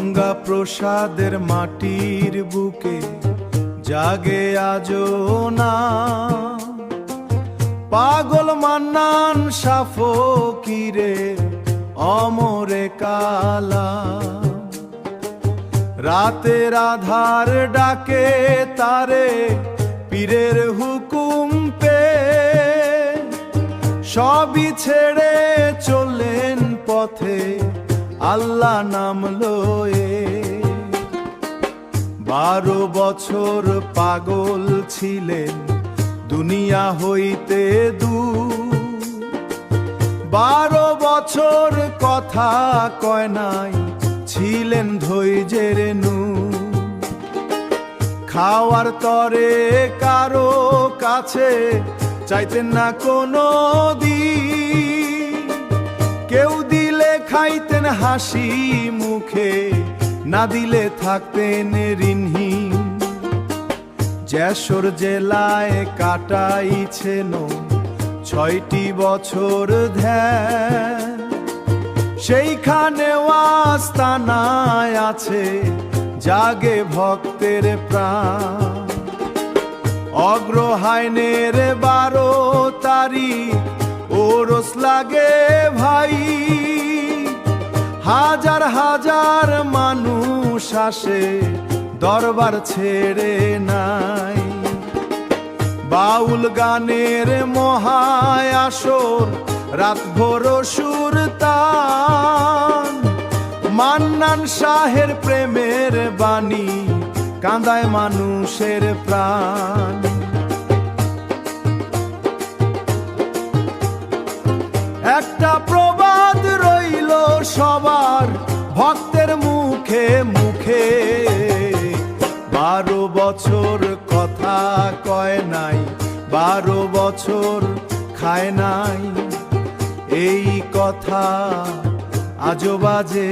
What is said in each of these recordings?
গঙ্গা প্রসাদের মাটির বুকে জাগে আজো না পাগল মান্নান শাহ ফকিরে অমরে কালা। রাতের আধার ডাকে তারে পীরের হুকুম পে সবই ছেড়ে চললেন পথে আল্লাহ নাম লয়ে। 12 বছর পাগল ছিলেন দুনিয়া হইতে দূর। 12 বছর কথা কয় নাই ছিলেন ধৈর্যের নূর। খাওয়ার তরে কারো কাছে চাইতেন না কোনো দিন। কেউ দিলে খাইতেন হাসি মুখে, না দিলে থাকতেন ঋণহীন। যশোর জেলায় কাটাইছেন 6টি বছর ধ্যান। সেইখানে আস্তানায় আছে জাগে ভক্তের প্রাণ। অগ্রহায়ণের 12 তারিখ ওরস লাগে ভাই। হাজার হাজার মানুষ আসে দরবার ছেড়ে নাই। বাউল গানের মহায়াসর রাতভর সুর তান। মান্নান শাহের প্রেমের বাণী কাঁদায় মানুষের প্রাণ। একটা প্রবাদ রইল সবার ভক্তের মুখে মুখে। 12 বছর কথা কয় নাই, 12 বছর খায় নাই। এই কথা আজও বাজে,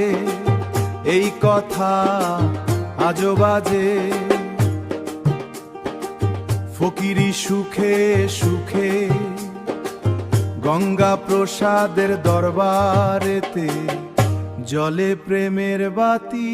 এই কথা আজও বাজে। ফকিরি সুখে সুখে গঙ্গা প্রসাদের দরবারেতে জলে প্রেমের বাতি।